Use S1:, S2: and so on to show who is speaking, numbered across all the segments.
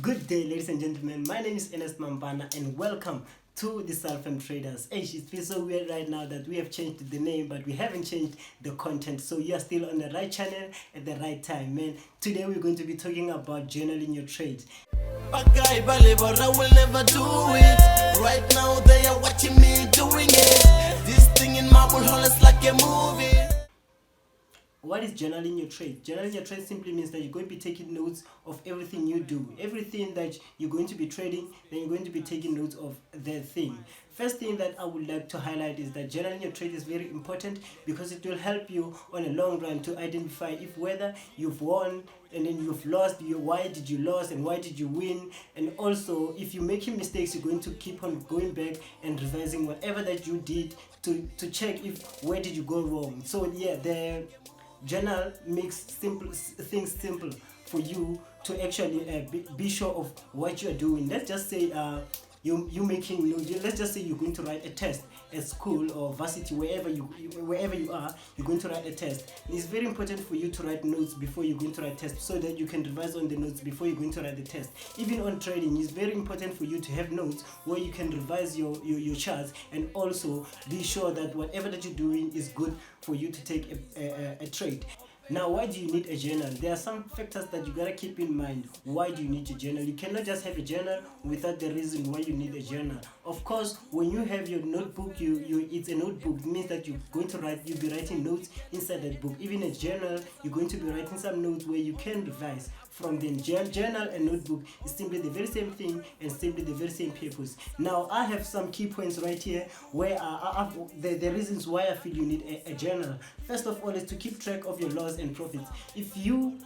S1: Good day, ladies and gentlemen. My name is Ernest Mambana, and welcome to the Self-Help Traders. It feels so weird right now that we have changed the name, but we haven't changed the content. So you are still on the right channel at the right time, man. Today we're going to be talking about journaling your trades.
S2: I will never do it. Right now they are watching me doing it. This thing in my world is like a movie.
S1: What is journaling your trade? Journaling your trade simply means that you're going to be taking notes of everything you do. Everything that you're going to be trading, then you're going to be taking notes of that thing. First thing that I would like to highlight is that journaling your trade is very important because it will help you on a long run to identify if whether you've won and then you've lost, why did you lose and why did you win, and also if you're making mistakes, you're going to keep on going back and revising whatever that you did to check if where did you go wrong. So yeah, the journal makes things simple for you to actually be sure of what you are doing. Let's just say you making notes. Let's just say you're going to write a test at school or varsity, wherever you are, you're going to write a test. It's very important for you to write notes before you're going to write tests so that you can revise on the notes before you're going to write the test. Even on trading, it's very important for you to have notes where you can revise your charts and also be sure that whatever that you're doing is good for you to take a trade. Now, why do you need a journal? There are some factors that you gotta keep in mind. Why do you need a journal? You cannot just have a journal without the reason why you need a journal. Of course, when you have your notebook, it's a notebook. It means that you're going to you'll be writing notes inside that book. Even a journal, you're going to be writing some notes where you can revise from the journal and notebook. Is simply the very same thing and simply the very same purpose. Now, I have some key points right here where the reasons why I feel you need a journal. First of all is to keep track of your loss and profits. If you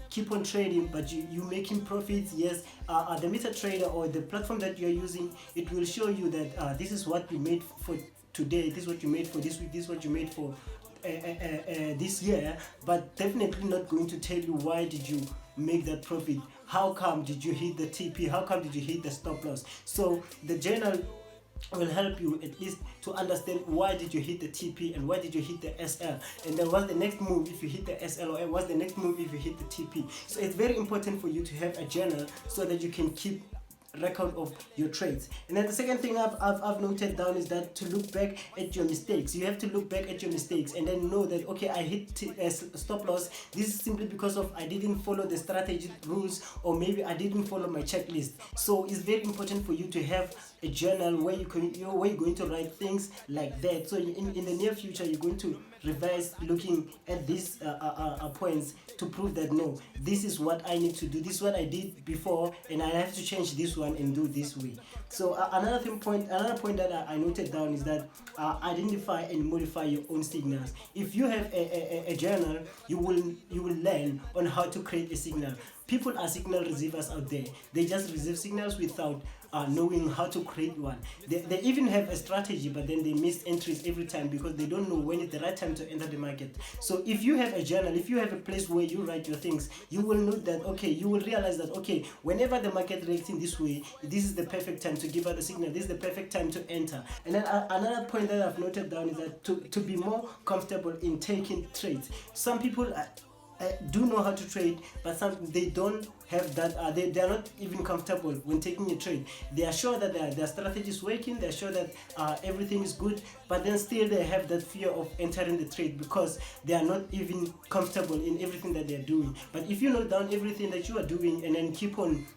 S1: keep on trading but you making profits, yes, the MetaTrader or the platform that you're using, it will show you that this is what you made for today, this is what you made for this week, this is what you made for this year, but definitely not going to tell you why did you make that profit, how come did you hit the TP, how come did you hit the stop loss. So the journal will help you at least to understand why did you hit the TP and why did you hit the SL, and then what's the next move if you hit the SL, or what's the next move if you hit the TP. So it's very important for you to have a journal so that you can keep record of your trades. And then the second thing I've noted down is that to look back at your mistakes. You have to look back at your mistakes and then know that, okay, I hit stop loss. This is simply because of I didn't follow the strategic rules, or maybe I didn't follow my checklist. So it's very important for you to have a journal where you're going to write things like that. So in the near future, you're going to revise looking at these points to prove that no, this is what I need to do, this is what I did before, and I have to change this one and do this way. So another point that I noted down is that identify and modify your own signals. If you have a journal, you will learn on how to create a signal. People are signal receivers out there. They just receive signals without knowing how to create one. They even have a strategy, but then they miss entries every time because they don't know when it's the right time to enter the market. So if you have a journal, if you have a place where you write your things, you will know that, okay, you will realize that, okay, whenever the market reacts in this way, this is the perfect time to give out the signal, this is the perfect time to enter. And then another point that I've noted down is that to be more comfortable in taking trades. Some people do know how to trade, but some they don't have that. They are not even comfortable when taking a trade. They are sure that their strategy is working, they are sure that everything is good, but then still they have that fear of entering the trade because they are not even comfortable in everything that they are doing. But if you note down everything that you are doing and then keep on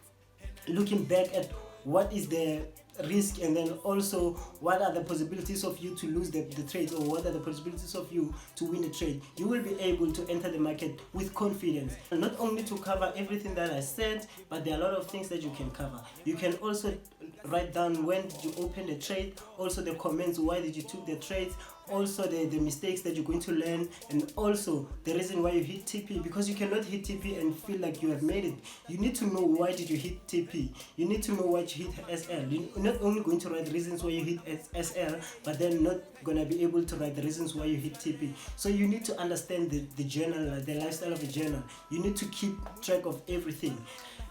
S1: looking back at what is the risk and then also what are the possibilities of you to lose the trade, or what are the possibilities of you to win the trade, you will be able to enter the market with confidence. And not only to cover everything that I said, but there are a lot of things that you can cover. You can also write down when did you open the trade, also the comments, why did you took the trades, also the mistakes that you're going to learn, and also the reason why you hit TP, because you cannot hit TP and feel like you have made it. You need to know why did you hit TP, you need to know why you hit SL. You're not only going to write the reasons why you hit SL, but then not gonna be able to write the reasons why you hit TP. So you need to understand the journal, the lifestyle of a journal. You need to keep track of everything.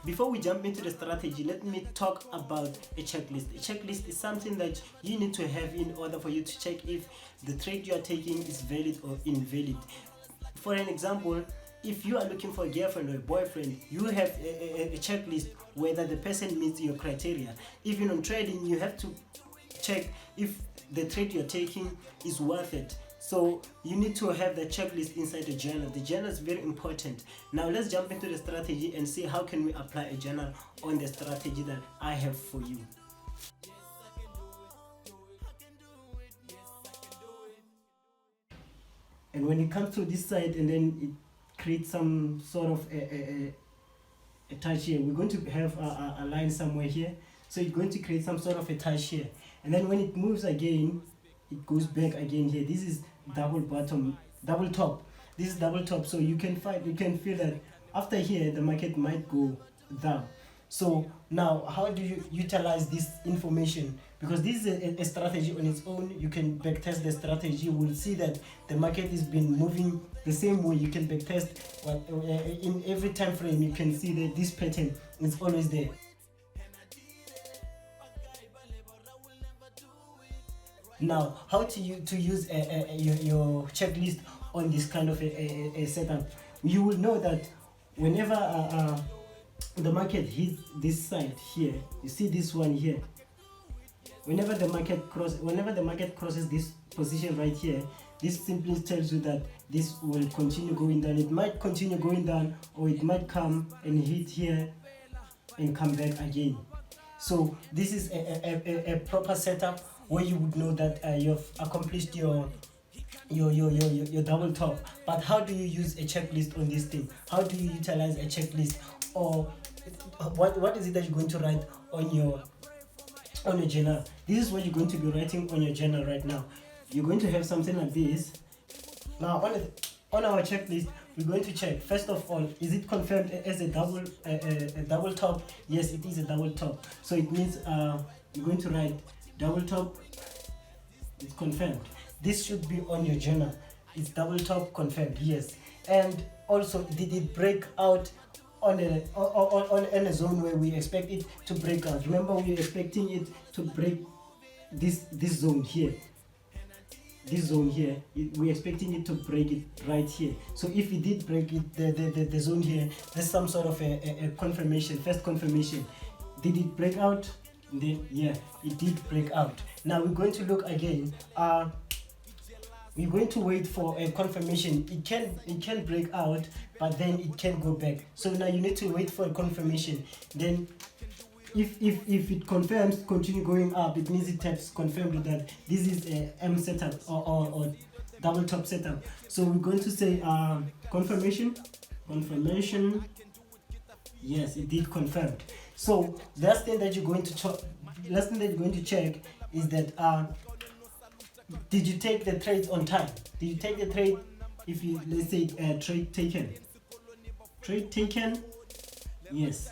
S1: Before we jump into the strategy, let me talk about a checklist. A checklist is something that you need to have in order for you to check if the trade you are taking is valid or invalid. For an example, if you are looking for a girlfriend or a boyfriend, you have a checklist whether the person meets your criteria. Even on trading, you have to check if the trade you're taking is worth it. So you need to have the checklist inside the journal. The journal is very important. Now let's jump into the strategy and see how can we apply a journal on the strategy that I have for you. And when it comes to this side, and then it creates some sort of a touch here, we're going to have a line somewhere here. So it's going to create some sort of a touch here, and then when it moves again, it goes back again here. This is double top. This is double top. So you can feel that after here the market might go down. So now how do you utilize this information? Because this is a strategy on its own. You can backtest the strategy. You will see that the market has been moving the same way. You can backtest in every time frame. You can see that this pattern is always there. Now, how to use your checklist on this kind of a setup? You will know that whenever the market hits this side here, you see this one here. Whenever the market crosses this position right here, this simply tells you that this will continue going down. It might continue going down, or it might come and hit here and come back again. So this is a proper setup where you would know that you've accomplished your double top. But how do you use a checklist on this thing? How do you utilize a checklist, or what is it that you're going to write on your journal? This is what you're going to be writing on your journal right now. You're going to have something like this. Now on our checklist, we're going to check, first of all, is it confirmed as a double top? Yes, it is a double top. So it means you're going to write double top, it's confirmed. This should be on your journal. It's double top confirmed, yes. And also, did it break out on a zone where we expect it to break out? Remember, we're expecting it to break this zone here. This zone here, we're expecting it to break it right here. So if it did break it, the zone here, there's some sort of a confirmation, first confirmation. Did it break out? Then yeah, it did break out. Now we're going to look again. We're going to wait for a confirmation. It can break out, but then it can go back. So now you need to wait for a confirmation. Then if it confirms, continue going up, it means it has confirmed that this is a M setup or double top setup. So we're going to say confirmation. Yes, it did confirmed. So the last thing that you're going to check is that did you take the trades on time? Did you take the trade? If you, let's say, trade taken, yes.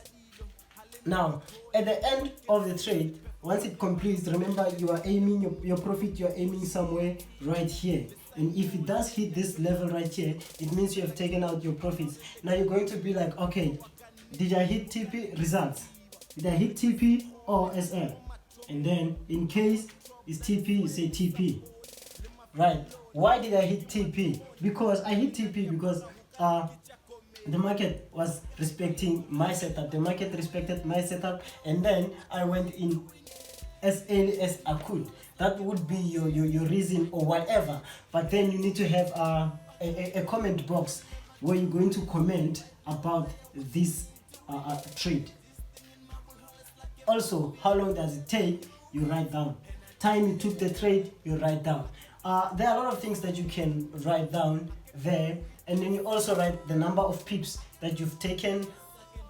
S1: Now at the end of the trade, once it completes, remember you are aiming your profit, you are aiming somewhere right here. And if it does hit this level right here, it means you have taken out your profits. Now you're going to be like, okay, did I hit TP? Results. Did I hit TP or SL? And then in case it's TP, you say TP. Right. Why did I hit TP? Because I hit TP because the market was respecting my setup. The market respected my setup, and then I went in as early as I could. That would be your reason or whatever. But then you need to have a comment box where you're going to comment about this trade. Also, how long does it take? You write down. Time you took the trade, you write down. There are a lot of things that you can write down there, and then you also write the number of pips that you've taken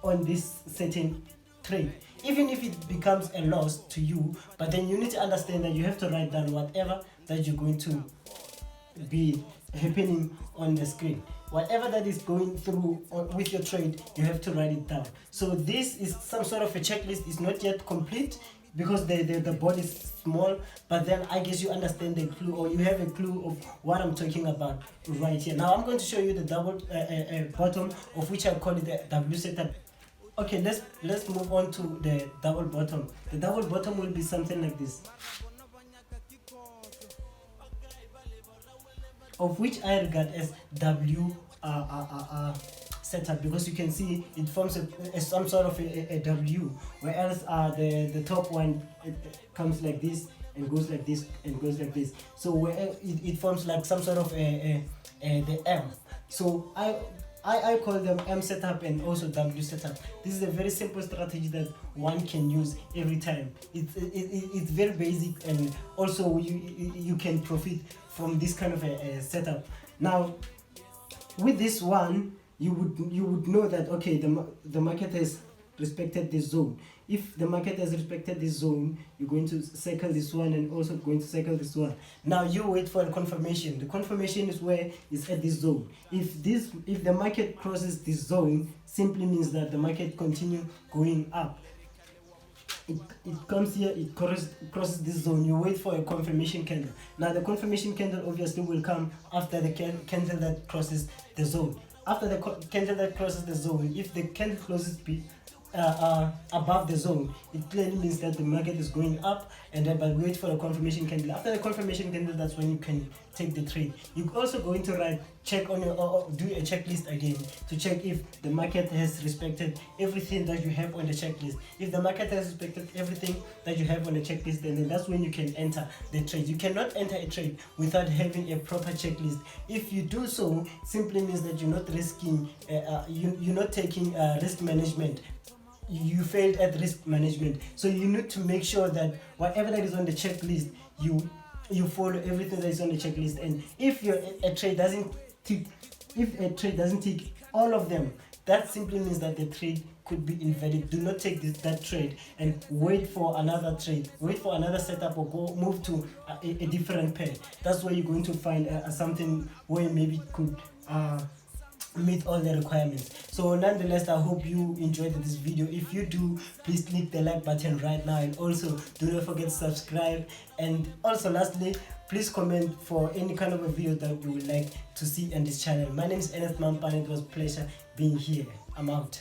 S1: on this certain trade. Even if it becomes a loss to you, but then you need to understand that you have to write down whatever that you're going to be happening on the screen. Whatever that is going through with your trade, you have to write it down. So this is some sort of a checklist. It's not yet complete because the board is small, but then I guess you understand the clue, or you have a clue of what I'm talking about right here. Now I'm going to show you the double bottom, of which I call it the W setup. Okay, let's move on to the double bottom. The double bottom will be something like this, of which I regard as W setup, because you can see it forms some sort of a W, whereas the top one, it comes like this and goes like this and goes like this. So where it forms like some sort of the M. So I call them M setup and also W setup. This is a very simple strategy that one can use every time. It's very basic, and also you can profit from this kind of a setup. Now, with this one, you would know that, okay, the market has respected this zone. If the market has respected this zone, you're going to circle this one and also going to circle this one. Now you wait for the confirmation. The confirmation is where it's at this zone. If the market crosses this zone, simply means that the market continue going up. It comes here, it crosses this zone. You wait for a confirmation candle. Now the confirmation candle obviously will come after the candle that crosses the zone. After the candle that crosses the zone, if the candle closes above the zone, it clearly means that the market is going up, and then but wait for the confirmation candle. After the confirmation candle, that's when you can take the trade. You're also going to check on your do a checklist again to check if the market has respected everything that you have on the checklist. If the market has respected everything that you have on the checklist, then that's when you can enter the trade. You cannot enter a trade without having a proper checklist. If you do so, simply means that you're not risking, you're not taking risk management. You failed at risk management. So you need to make sure that whatever that is on the checklist, you follow everything that is on the checklist. And if a trade doesn't tick all of them, that simply means that the trade could be invalid. Do not take that trade and wait for another trade, wait for another setup, or move to a different pair. That's where you're going to find something where maybe it could meet all the requirements. So nonetheless, I hope you enjoyed this video. If you do, please click the like button right now, and also do not forget to subscribe. And also lastly, please comment for any kind of a video that you would like to see on this channel. My name is Ernest Mampane. It was a pleasure being here. I'm out.